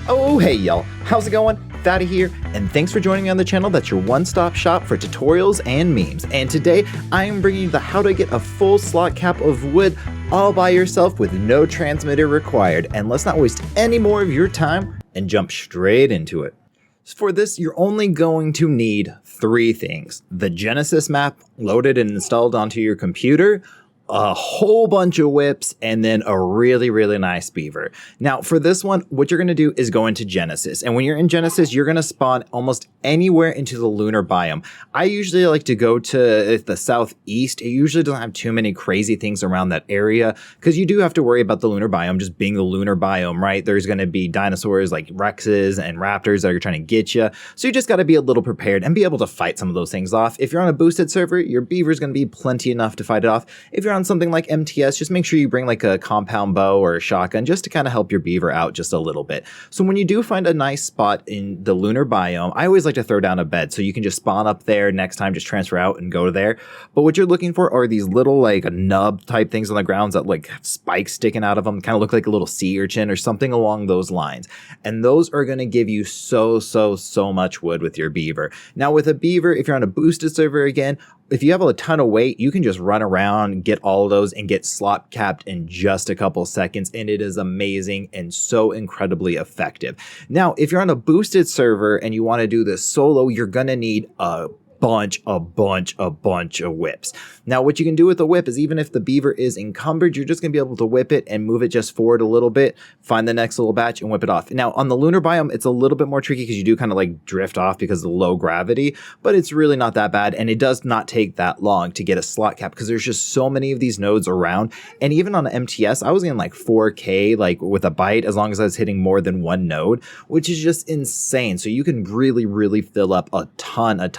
Oh, hey y'all, how's it going? Thaddy here, and thanks for joining me on the channel that's your one-stop shop for tutorials and memes. And today, I am bringing you the how to get a full slot cap of wood all by yourself with no transmitter required. And let's not waste any more of your time and jump straight into it. For this, you're only going to need three things: the Genesis map loaded and installed onto your computer, a whole bunch of whips, and then a really nice beaver. Now for this one, what you're going to do is go into Genesis, and when you're in Genesis, you're going to spawn almost anywhere into the lunar biome. I usually like to go to the southeast. It usually doesn't have too many crazy things around that area because you do have to worry about the lunar biome just being the lunar biome, right? There's going to be dinosaurs like Rexes and Raptors that are trying to get you, so you just got to be a little prepared and be able to fight some of those things off. If you're on a boosted server, your beaver is going to be plenty enough to fight it off. If you're on something like MTS, just make sure you bring like a compound bow or a shotgun just to kind of help your beaver out just a little bit. So when you do find a nice spot in the lunar biome, I always like to throw down a bed so you can just spawn up there. Next time, just transfer out and go there. But what you're looking for are these little like nub type things on the ground that like have spikes sticking out of them, kind of look like a little sea urchin or something along those lines. And those are going to give you so much wood with your beaver. Now with a beaver, if you're on a boosted server again, if you have a ton of weight, you can just run around, get all of those, and get slot capped in just a couple seconds, and it is amazing and so incredibly effective. Now, if you're on a boosted server and you want to do this solo, you're gonna need a bunch of whips. Now what you can do with the whip is, even if the beaver is encumbered, you're just gonna be able to whip it and move it just forward a little bit, find the next little batch and whip it off. Now on the lunar biome, it's a little bit more tricky because you do kind of like drift off because of the low gravity, but it's really not that bad, and it does not take that long to get a slot cap because there's just so many of these nodes around. And even on MTS, I was getting like 4K like with a bite as long as I was hitting more than one node, which is just insane. So you can really fill up a ton.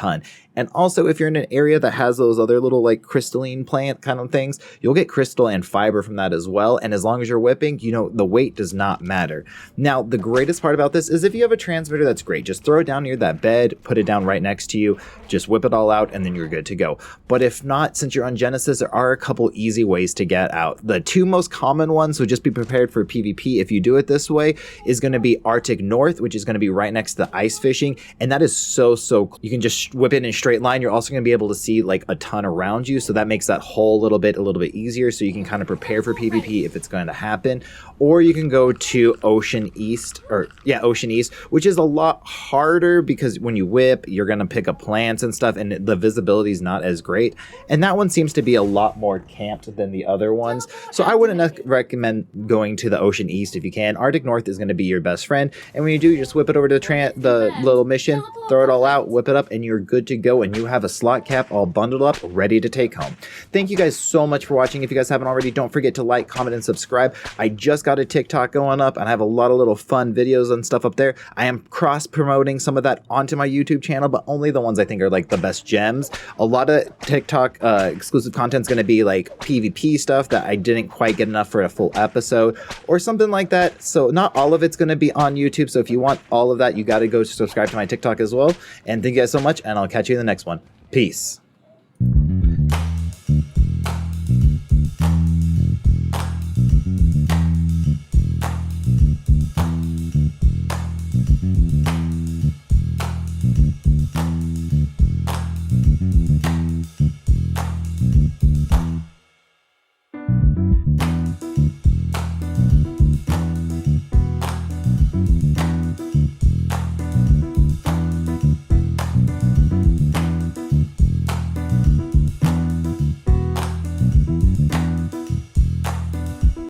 And also, if you're in an area that has those other little like crystalline plant kind of things, you'll get crystal and fiber from that as well. And as long as you're whipping, you know, the weight does not matter. Now, the greatest part about this is if you have a transmitter, that's great. Just throw it down near that bed, put it down right next to you, just whip it all out, and then you're good to go. But if not, since you're on Genesis, there are a couple easy ways to get out. The two most common ones, so just be prepared for PvP if you do it this way, is going to be Arctic North, which is going to be right next to the ice fishing. And that is so you can just whip it in a straight line. You're also going to be able to see like a ton around you, so that makes that whole a little bit easier, so you can kind of prepare for PvP if it's going to happen. Or you can go to Ocean East, which is a lot harder because when you whip, you're going to pick up plants and stuff, and the visibility is not as great. And that one seems to be a lot more camped than the other ones, so I wouldn't recommend going to the Ocean East if you can. Arctic North is going to be your best friend, and when you do, you just whip it over to the little mission, throw it all out, whip it up, and you're good to go, and you have a slot cap all bundled up, ready to take home. Thank you guys so much for watching. If you guys haven't already, don't forget to like, comment, and subscribe. I just got a TikTok going up, and I have a lot of little fun videos and stuff up there. I am cross-promoting some of that onto my YouTube channel, but only the ones I think are like the best gems. A lot of TikTok exclusive content is going to be like PvP stuff that I didn't quite get enough for a full episode or something like that. So not all of it's going to be on YouTube. So if you want all of that, you got to go subscribe to my TikTok as well. And thank you guys so much, and I'll catch you in the next one. Peace.